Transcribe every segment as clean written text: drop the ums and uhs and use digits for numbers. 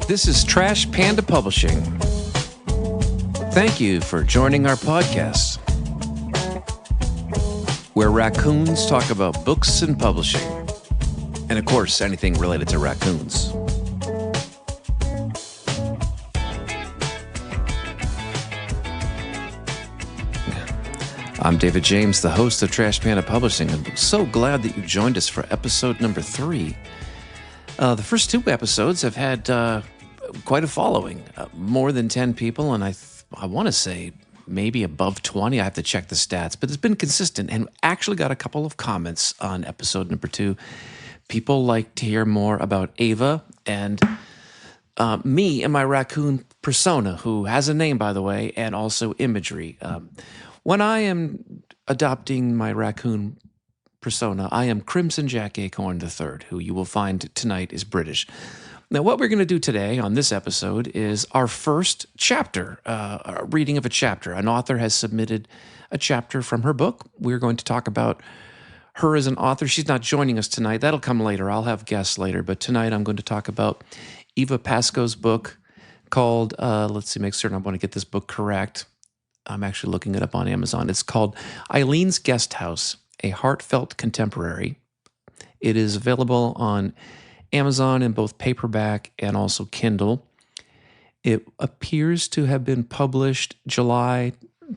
This is Trash Panda Publishing. Thank you for joining our podcast, where raccoons talk about books and publishing, and of course, anything related to raccoons. I'm David James, the host of Trash Panda Publishing. I'm so glad that you joined us for episode number 3. The first 2 episodes have had quite a following, more than 10 people, and I want to say maybe above 20. I have to check the stats, but it's been consistent, and actually got a couple of comments on episode number 2. People like to hear more about Ava and me and my raccoon persona, who has a name, by the way, and also imagery. When I am adopting my raccoon persona, I am Crimson Jack Acorn III, who you will find tonight is British. Now, what we're going to do today on this episode is our first chapter, a reading of a chapter. An author has submitted a chapter from her book. We're going to talk about her as an author. She's not joining us tonight. That'll come later. I'll have guests later. But tonight I'm going to talk about Eva Pasco's book called, let's see, make certain I want to get this book correct. I'm actually looking it up on Amazon. It's called Aileen's Guesthouse, a Heartfelt Contemporary. It is available on Amazon in both paperback and also Kindle. It appears to have been published July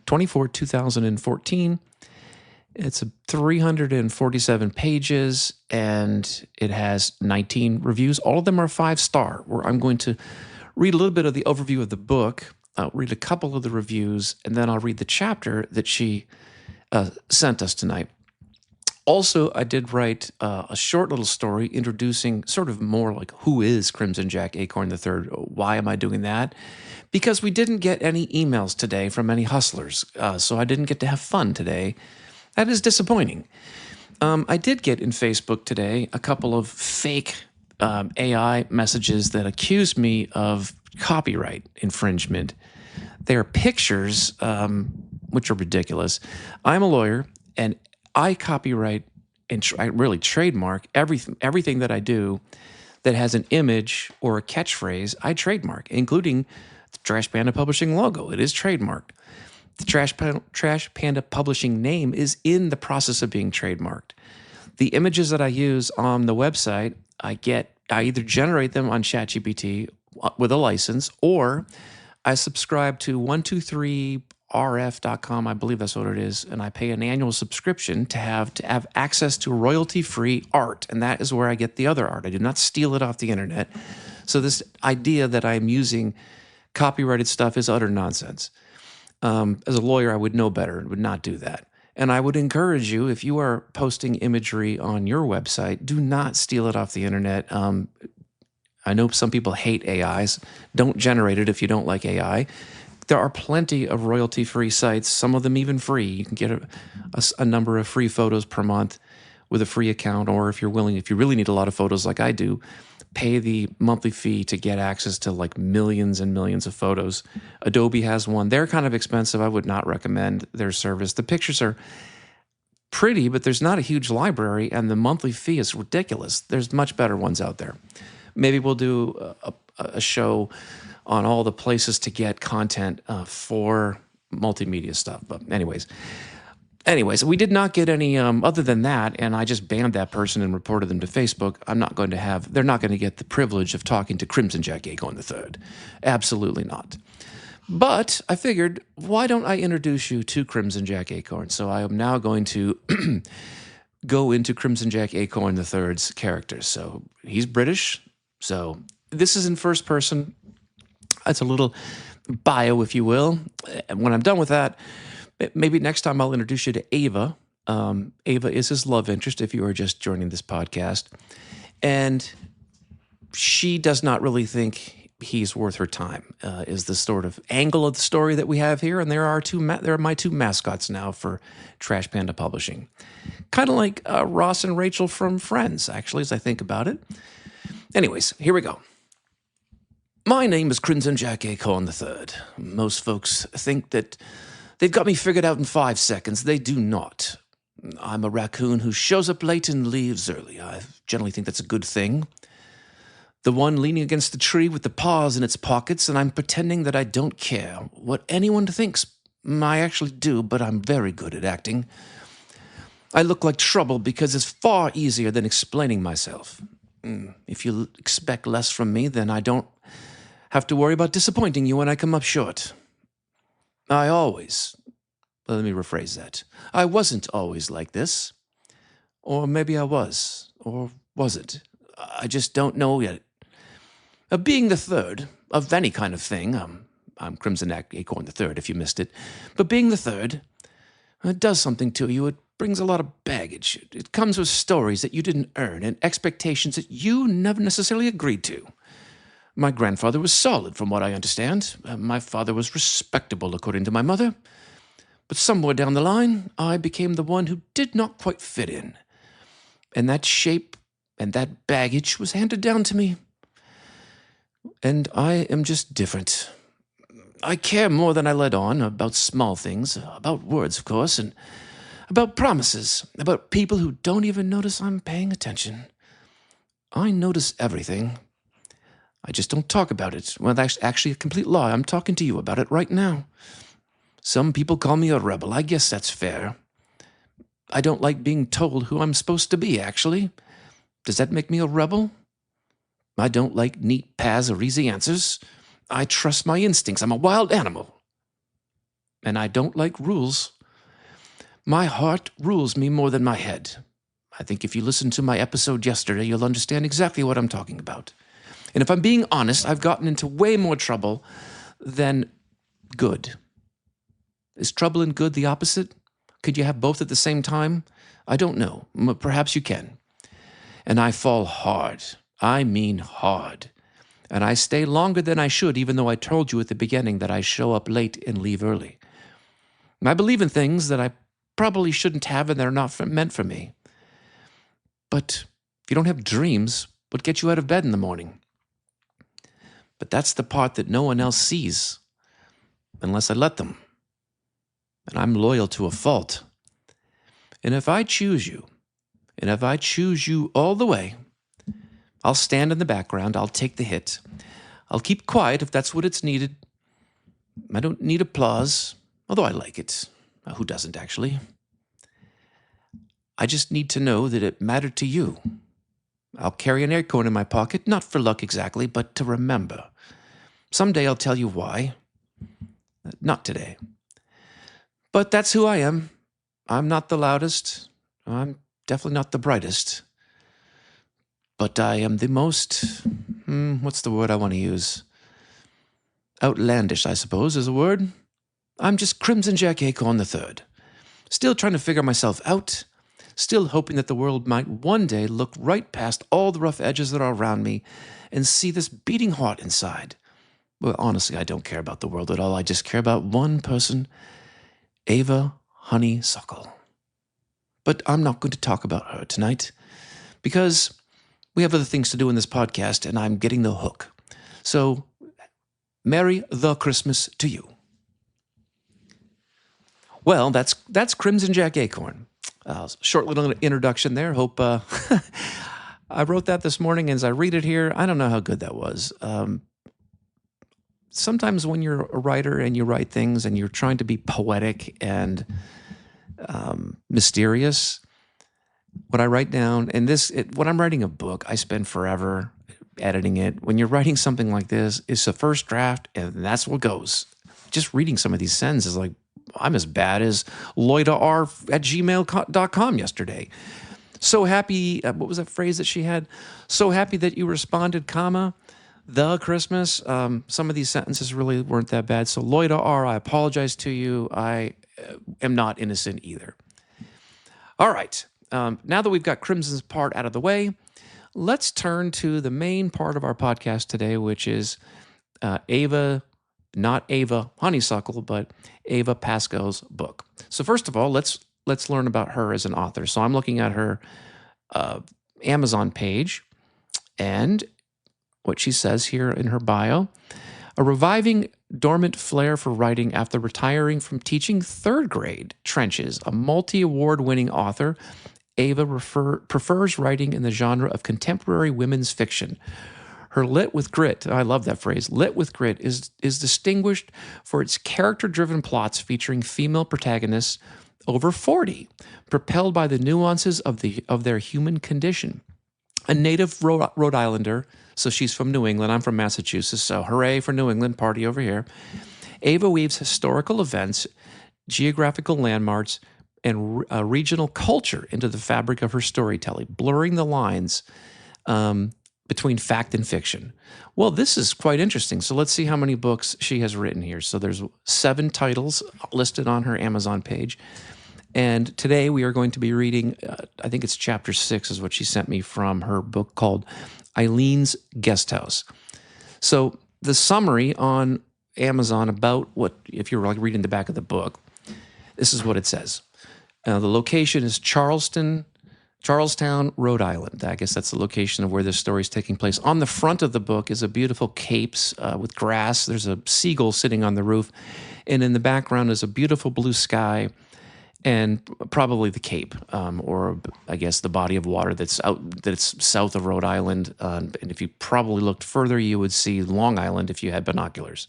24, 2014. It's 347 pages, and it has 19 reviews. All of them are 5-star, where I'm going to read a little bit of the overview of the book. I'll read a couple of the reviews, and then I'll read the chapter that she sent us tonight. Also, I did write a short little story introducing sort of more like who is Crimson Jack Acorn III? Why am I doing that? Because we didn't get any emails today from any hustlers, so I didn't get to have fun today. That is disappointing. I did get in Facebook today a couple of fake AI messages that accused me of copyright infringement. They are pictures, which are ridiculous. I'm a lawyer, and I copyright and I really trademark everything that I do that has an image or a catchphrase. I trademark, including the Trash Panda Publishing logo. It is trademarked. The Trash Panda Publishing name is in the process of being trademarked. The images that I use on the website, I either generate them on ChatGPT with a license, or I subscribe to 123rf.com, I believe that's what it is, and I pay an annual subscription to have access to royalty-free art, and that is where I get the other art. I do not steal it off the internet. So this idea that I'm using copyrighted stuff is utter nonsense. As a lawyer, I would know better and would not do that. And I would encourage you, if you are posting imagery on your website, do not steal it off the internet. I know some people hate AIs. Don't generate it if you don't like AI. There are plenty of royalty-free sites, some of them even free. You can get a number of free photos per month with a free account, or if you really need a lot of photos like I do, pay the monthly fee to get access to like millions and millions of photos. Adobe has one. They're kind of expensive. I would not recommend their service. The pictures are pretty, but there's not a huge library, and the monthly fee is ridiculous. There's much better ones out there. Maybe we'll do a show on all the places to get content for multimedia stuff. But anyways, we did not get any other than that, and I just banned that person and reported them to Facebook. They're not going to get the privilege of talking to Crimson Jack Acorn III. Absolutely not. But I figured, why don't I introduce you to Crimson Jack Acorn? So I am now going to go into Crimson Jack Acorn III's characters. So he's British. So this is in first person. It's a little bio, if you will. And when I'm done with that, maybe next time I'll introduce you to Ava. Ava is his love interest, if you are just joining this podcast. And she does not really think he's worth her time, is the sort of angle of the story that we have here. And there are my 2 mascots now for Trash Panda Publishing. Kind of like Ross and Rachel from Friends, actually, as I think about it. Anyways, here we go. My name is Crimson Jack Acorn III. Most folks think that they've got me figured out in 5 seconds. They do not. I'm a raccoon who shows up late and leaves early. I generally think that's a good thing. The one leaning against the tree with the paws in its pockets, and I'm pretending that I don't care what anyone thinks. I actually do, but I'm very good at acting. I look like trouble because it's far easier than explaining myself. If you expect less from me, then I don't have to worry about disappointing you when I come up short. Let me rephrase that. I wasn't always like this. Or maybe I was. Or was it? I just don't know yet. Being the third of any kind of thing, I'm Crimson Acorn the Third if you missed it, but being the third, it does something to you. It brings a lot of baggage. It comes with stories that you didn't earn and expectations that you never necessarily agreed to. My grandfather was solid, from what I understand. My father was respectable, according to my mother. But somewhere down the line, I became the one who did not quite fit in. And that shape and that baggage was handed down to me. And I am just different. I care more than I let on about small things, about words, of course, and about promises, about people who don't even notice I'm paying attention. I notice everything. I just don't talk about it. Well, that's actually a complete lie. I'm talking to you about it right now. Some people call me a rebel. I guess that's fair. I don't like being told who I'm supposed to be, actually. Does that make me a rebel? I don't like neat paths or easy answers. I trust my instincts. I'm a wild animal. And I don't like rules. My heart rules me more than my head. I think if you listen to my episode yesterday, you'll understand exactly what I'm talking about. And if I'm being honest, I've gotten into way more trouble than good. Is trouble and good the opposite? Could you have both at the same time? I don't know. Perhaps you can. And I fall hard. I mean hard. And I stay longer than I should, even though I told you at the beginning that I show up late and leave early. I believe in things that I probably shouldn't have and they're not meant for me. But if you don't have dreams, what gets you out of bed in the morning? But that's the part that no one else sees, unless I let them. And I'm loyal to a fault. And if I choose you, and if I choose you all the way, I'll stand in the background, I'll take the hit. I'll keep quiet if that's what it's needed. I don't need applause, although I like it. Who doesn't, actually? I just need to know that it mattered to you. I'll carry an acorn in my pocket, not for luck exactly, but to remember. Someday I'll tell you why. Not today. But that's who I am. I'm not the loudest. I'm definitely not the brightest. But I am the most, what's the word I want to use? Outlandish, I suppose, is a word. I'm just Crimson Jack Acorn the Third. Still trying to figure myself out. Still hoping that the world might one day look right past all the rough edges that are around me and see this beating heart inside. Well, honestly, I don't care about the world at all. I just care about one person, Ava Honeysuckle. But I'm not going to talk about her tonight because we have other things to do in this podcast and I'm getting the hook. So, Merry the Christmas to you. Well, that's Crimson Jack Acorn. Short little introduction there. Hope I wrote that this morning as I read it here. I don't know how good that was. Sometimes when you're a writer and you write things and you're trying to be poetic and mysterious, what I write down, and when I'm writing a book, I spend forever editing it. When you're writing something like this, it's the first draft, and that's what goes. Just reading some of these sentences, like, I'm as bad as loidaR@gmail.com yesterday. So happy, what was that phrase that she had? So happy that you responded, comma, the Christmas. Some of these sentences really weren't that bad. So Loida R, I apologize to you. I am not innocent either. All right. Now that we've got Crimson's part out of the way, let's turn to the main part of our podcast today, which is Ava, not Ava Honeysuckle, but Ava Pasco's book. So first of all, let's learn about her as an author. So I'm looking at her Amazon page, and what she says here in her bio: a reviving dormant flair for writing after retiring from teaching third grade trenches, a multi-award winning author, Ava prefers writing in the genre of contemporary women's fiction. Her lit with grit, I love that phrase, lit with grit, is distinguished for its character-driven plots featuring female protagonists over 40, propelled by the nuances of their human condition. A native Rhode Islander, so she's from New England, I'm from Massachusetts, so hooray for New England, party over here. Ava weaves historical events, geographical landmarks, and regional culture into the fabric of her storytelling, blurring the lines between fact and fiction. Well, this is quite interesting. So let's see how many books she has written here. So there's 7 titles listed on her Amazon page. And today we are going to be reading, I think it's chapter 6 is what she sent me from her book called Aileen's Guesthouse. So the summary on Amazon about what, if you're like reading the back of the book, this is what it says. The location is Charlestown, Rhode Island. I guess that's the location of where this story is taking place. On the front of the book is a beautiful capes with grass. There's a seagull sitting on the roof. And in the background is a beautiful blue sky and probably the Cape, or I guess the body of water that's south of Rhode Island. And if you probably looked further, you would see Long Island if you had binoculars.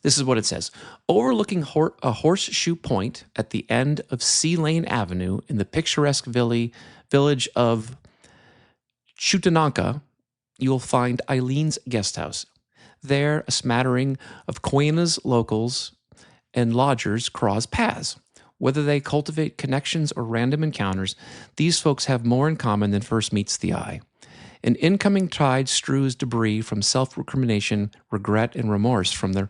This is what it says. Overlooking a horseshoe point at the end of Sea Lane Avenue in the picturesque village of Chutananka, you will find Aileen's Guesthouse. There, a smattering of Queena's locals and lodgers cross paths. Whether they cultivate connections or random encounters, these folks have more in common than first meets the eye. An incoming tide strews debris from self-recrimination, regret, and remorse from their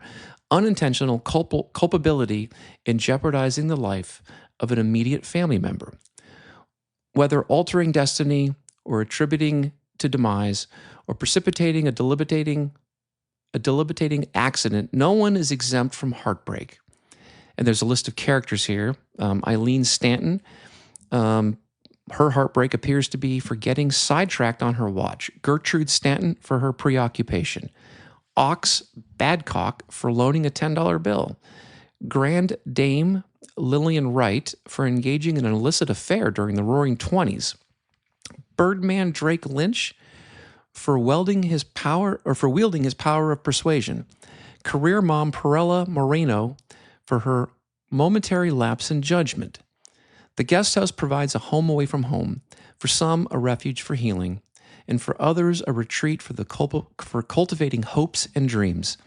unintentional culpability in jeopardizing the life of an immediate family member. Whether altering destiny or attributing to demise or precipitating a debilitating accident, no one is exempt from heartbreak. And there's a list of characters here. Aileen Stanton, her heartbreak appears to be for getting sidetracked on her watch. Gertrude Stanton for her preoccupation. Ox Badcock for loaning a $10 bill. Grand Dame Lillian Wright for engaging in an illicit affair during the Roaring '20s. Birdman Drake Lynch for wielding his power of persuasion. Career mom Perella Moreno for her momentary lapse in judgment. The Guesthouse provides a home away from home, for some a refuge for healing, and for others a retreat for cultivating hopes and dreams.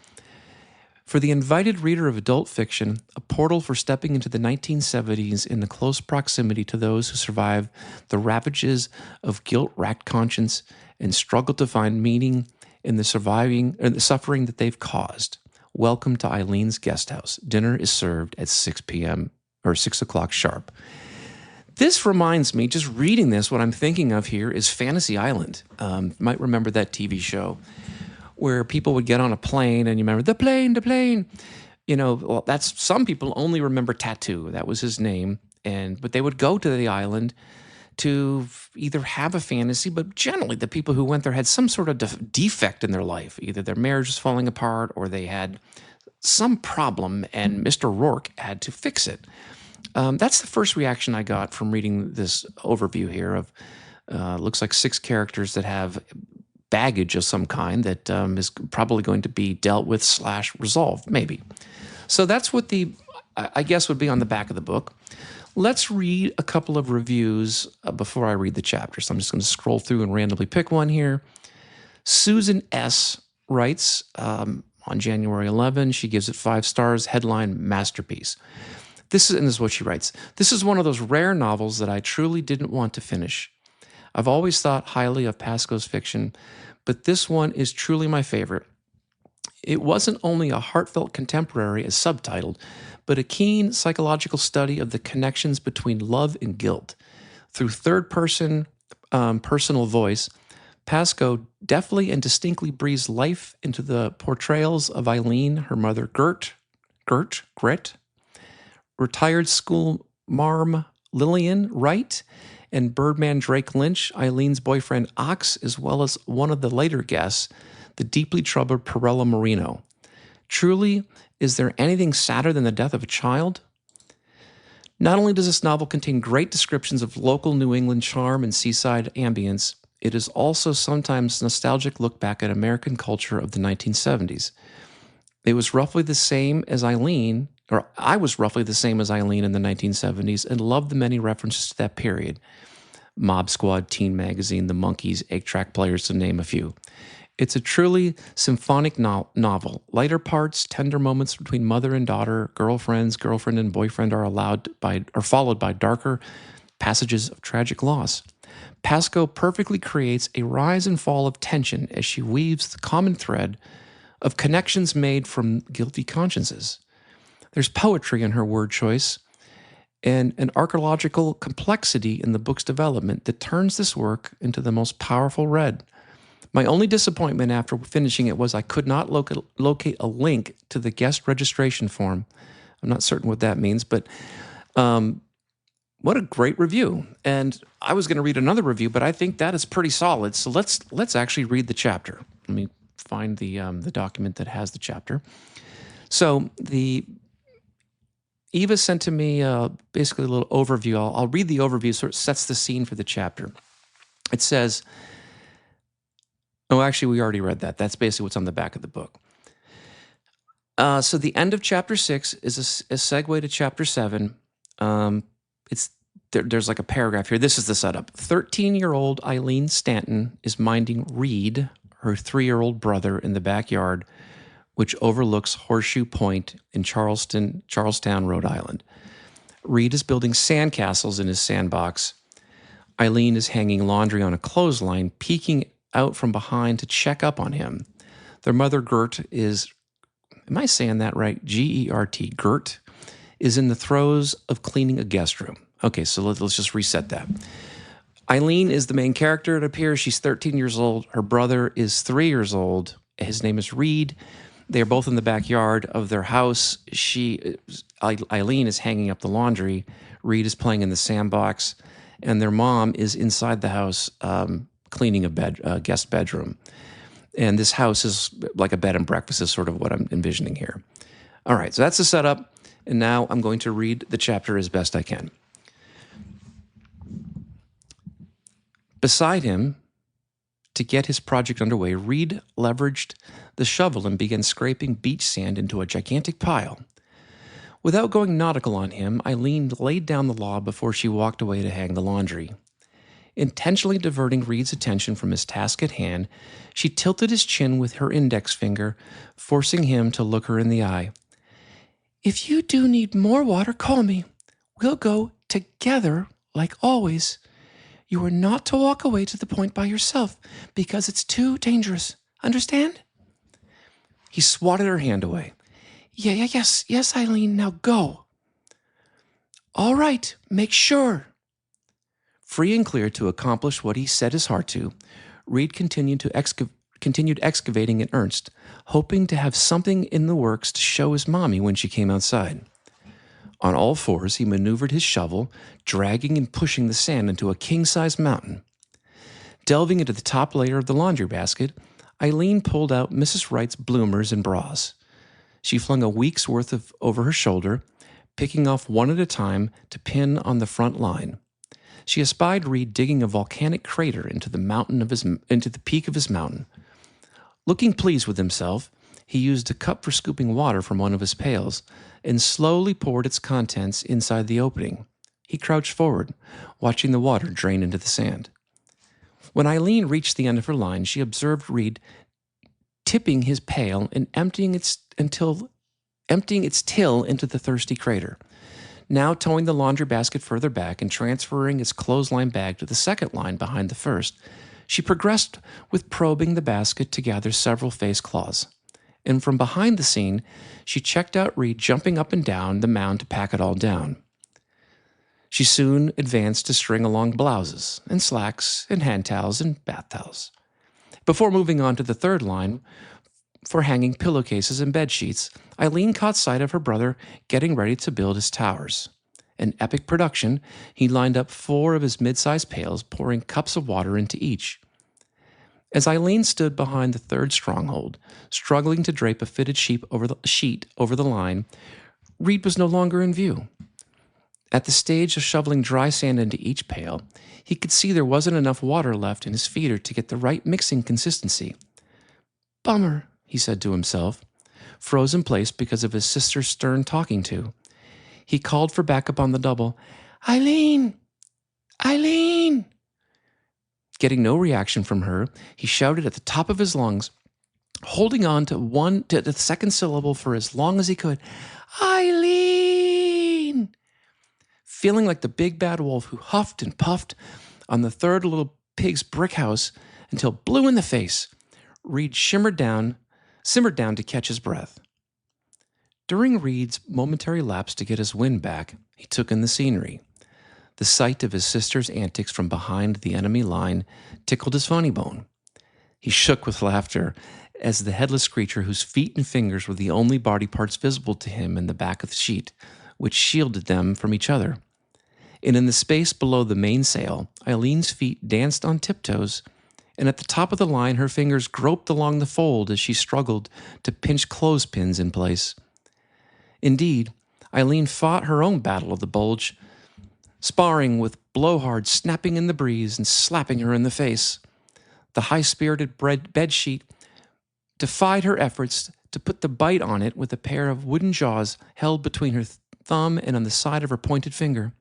For the invited reader of adult fiction, a portal for stepping into the 1970s in the close proximity to those who survive the ravages of guilt-racked conscience and struggle to find meaning in the suffering that they've caused. Welcome to Aileen's Guesthouse. Dinner is served at 6 p.m. or 6 o'clock sharp. This reminds me, just reading this, what I'm thinking of here is Fantasy Island. You might remember that TV show where people would get on a plane and you remember, the plane. You know, well, that's, some people only remember Tattoo. That was his name. But they would go to the island to either have a fantasy, but generally the people who went there had some sort of defect in their life. Either their marriage was falling apart or they had some problem and Mr. Rourke had to fix it. That's the first reaction I got from reading this overview here of looks like 6 characters that have baggage of some kind that is probably going to be dealt with / resolved, maybe. So that's what I guess would be on the back of the book. Let's read a couple of reviews before I read the chapter. So I'm just going to scroll through and randomly pick one here. Susan S. writes on January 11, she gives it 5 stars, headline, masterpiece. This is what she writes. This is one of those rare novels that I truly didn't want to finish. I've always thought highly of Pasco's fiction, but this one is truly my favorite. It wasn't only a heartfelt contemporary as subtitled, but a keen psychological study of the connections between love and guilt. Through third-person personal voice, Pasco deftly and distinctly breathes life into the portrayals of Aileen, her mother Grit, retired school marm Lillian Wright, and Birdman Drake Lynch, Aileen's boyfriend Ox, as well as one of the later guests, the deeply troubled Perella Moreno. Truly, is there anything sadder than the death of a child? Not only does this novel contain great descriptions of local New England charm and seaside ambience, it is also sometimes a nostalgic look back at American culture of the 1970s. It was roughly the same as Aileen, or I was roughly the same as Aileen in the 1970s and loved the many references to that period. Mob Squad, Teen Magazine, The Monkees, 8-track players, to name a few. It's a truly symphonic novel. Lighter parts, tender moments between mother and daughter, girlfriend and boyfriend are followed by darker passages of tragic loss. Pasco perfectly creates a rise and fall of tension as she weaves the common thread of connections made from guilty consciences. There's poetry in her word choice and an archaeological complexity in the book's development that turns this work into the most powerful read. My only disappointment after finishing it was I could not locate a link to the guest registration form. I'm not certain what that means, but what a great review. And I was going to read another review, but I think that is pretty solid. So let's actually read the chapter. Let me find the document that has the chapter. So Eva sent to me basically a little overview. I'll read the overview, so it sets the scene for the chapter. It says, oh, actually, we already read that. That's basically what's on the back of the book. So the end of chapter 6 is a segue to chapter 7. There's like a paragraph here. This is the setup. 13-year-old Aileen Stanton is minding Reed, her 3-year-old brother, in the backyard, which overlooks Horseshoe Point in Charlestown, Rhode Island. Reed is building sandcastles in his sandbox. Aileen is hanging laundry on a clothesline, peeking out from behind to check up on him. Their mother, Gert, am I saying that right? G-E-R-T, Gert, is in the throes of cleaning a guest room. Okay, so let's just reset that. Aileen is the main character, it appears. She's 13 years old. Her brother is 3 years old. His name is Reed. They are both in the backyard of their house. Aileen is hanging up the laundry. Reed is playing in the sandbox. And their mom is inside the house cleaning a guest bedroom. And this house is like a bed and breakfast is sort of what I'm envisioning here. All right, so that's the setup. And now I'm going to read the chapter as best I can. Beside him, to get his project underway, Reed leveraged the shovel and began scraping beach sand into a gigantic pile. Without going nautical on him, Aileen laid down the law before she walked away to hang the laundry. Intentionally diverting Reed's attention from his task at hand, she tilted his chin with her index finger, forcing him to look her in the eye. If you do need more water, call me. We'll go together like always. You are not to walk away to the point by yourself because it's too dangerous. Understand? He swatted her hand away. Yes, Aileen, now go. All right, make sure. Free and clear to accomplish what he set his heart to, Reed continued excavating in earnest, hoping to have something in the works to show his mommy when she came outside. On all fours, he maneuvered his shovel, dragging and pushing the sand into a king-size mountain. Delving into the top layer of the laundry basket, Aileen pulled out Mrs. Wright's bloomers and bras. She flung a week's worth over her shoulder, picking off one at a time to pin on the front line. She espied Reed digging a volcanic crater into the peak of his mountain. Looking pleased with himself, he used a cup for scooping water from one of his pails and slowly poured its contents inside the opening. He crouched forward, watching the water drain into the sand. When Aileen reached the end of her line, she observed Reed tipping his pail and emptying its till into the thirsty crater. Now towing the laundry basket further back and transferring its clothesline bag to the second line behind the first, she progressed with probing the basket to gather several face claws. And from behind the scene, she checked out Reed jumping up and down the mound to pack it all down. She soon advanced to string along blouses and slacks and hand towels and bath towels. Before moving on to the third line for hanging pillowcases and bed sheets, Aileen caught sight of her brother getting ready to build his towers. An epic production, he lined up 4 of his mid-sized pails, pouring cups of water into each. As Aileen stood behind the third stronghold, struggling to drape a fitted sheet over the line, Reed was no longer in view. At the stage of shoveling dry sand into each pail, he could see there wasn't enough water left in his feeder to get the right mixing consistency. Bummer, he said to himself, froze in place because of his sister's stern talking to. He called for backup on the double. Aileen! Aileen! Getting no reaction from her, he shouted at the top of his lungs, holding on to the second syllable for as long as he could. Aileen! Feeling like the big bad wolf who huffed and puffed on the third little pig's brick house until blue in the face, Reed simmered down to catch his breath. During Reed's momentary lapse to get his wind back, he took in the scenery. The sight of his sister's antics from behind the enemy line tickled his funny bone. He shook with laughter as the headless creature whose feet and fingers were the only body parts visible to him in the back of the sheet, which shielded them from each other. And in the space below the mainsail, Eileen's feet danced on tiptoes, and at the top of the line her fingers groped along the fold as she struggled to pinch clothespins in place. Indeed, Aileen fought her own battle of the bulge, sparring with blowhards snapping in the breeze and slapping her in the face. The high-spirited bedsheet defied her efforts to put the bite on it with a pair of wooden jaws held between her thumb and on the side of her pointed finger.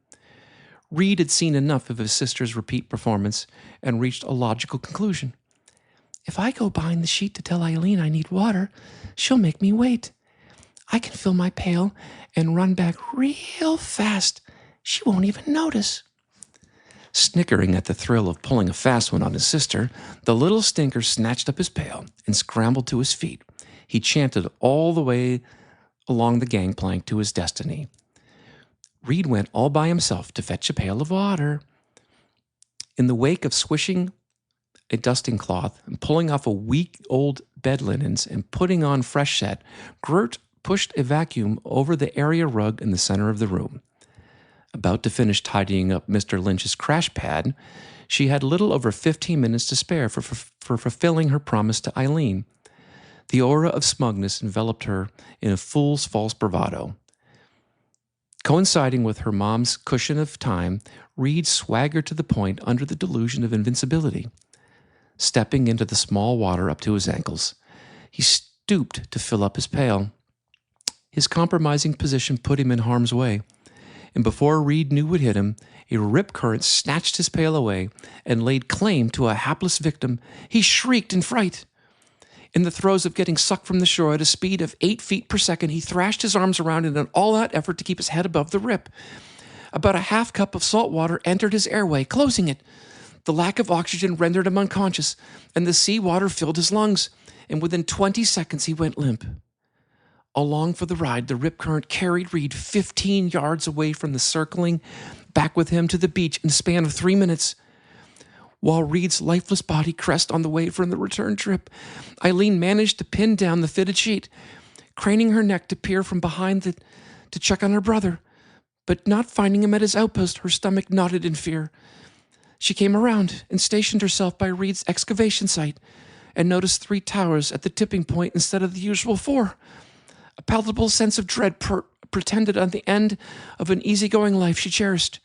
Reed had seen enough of his sister's repeat performance and reached a logical conclusion. If I go behind the sheet to tell Aileen I need water, she'll make me wait. I can fill my pail and run back real fast. She won't even notice. Snickering at the thrill of pulling a fast one on his sister, the little stinker snatched up his pail and scrambled to his feet. He chanted all the way along the gangplank to his destiny. Reed went all by himself to fetch a pail of water. In the wake of swishing a dusting cloth and pulling off a week-old bed linens and putting on fresh set, Gert pushed a vacuum over the area rug in the center of the room. About to finish tidying up Mr. Lynch's crash pad, she had little over 15 minutes to spare for fulfilling her promise to Aileen. The aura of smugness enveloped her in a fool's false bravado. Coinciding with her mom's cushion of time, Reed swaggered to the point under the delusion of invincibility. Stepping into the small water up to his ankles, he stooped to fill up his pail. His compromising position put him in harm's way, and before Reed knew what hit him, a rip current snatched his pail away and laid claim to a hapless victim. He shrieked in fright. In the throes of getting sucked from the shore at a speed of 8 feet per second, he thrashed his arms around in an all-out effort to keep his head above the rip. About a half cup of salt water entered his airway, closing it. The lack of oxygen rendered him unconscious, and the sea water filled his lungs, and within 20 seconds he went limp. Along for the ride, the rip current carried Reed 15 yards away from the circling back with him to the beach in the span of 3 minutes. While Reed's lifeless body crashed on the wave from the return trip, Aileen managed to pin down the fitted sheet, craning her neck to peer from behind to check on her brother. But not finding him at his outpost, her stomach knotted in fear. She came around and stationed herself by Reed's excavation site and noticed 3 towers at the tipping point instead of the usual 4. A palpable sense of dread pretended on the end of an easygoing life she cherished.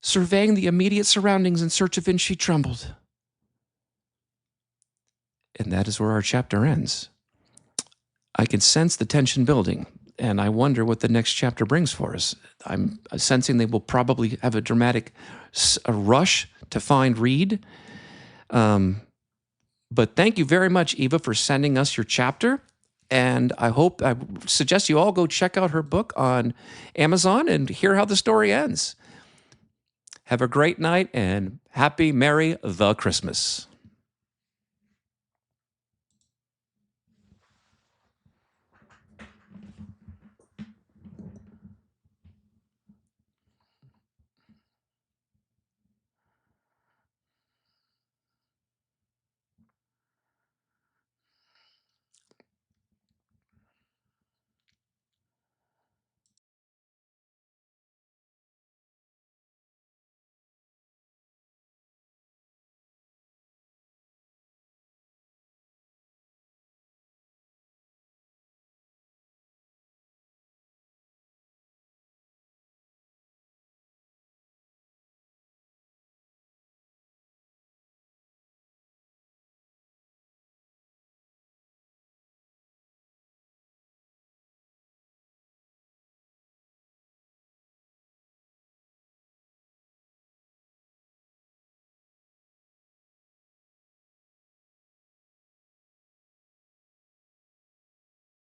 Surveying the immediate surroundings in search of Vince, she trembled. And that is where our chapter ends. I can sense the tension building, and I wonder what the next chapter brings for us. I'm sensing they will probably have a dramatic rush to find Reed. But thank you very much, Eva, for sending us your chapter. And I suggest you all go check out her book on Amazon and hear how the story ends. Have a great night and happy, merry the Christmas.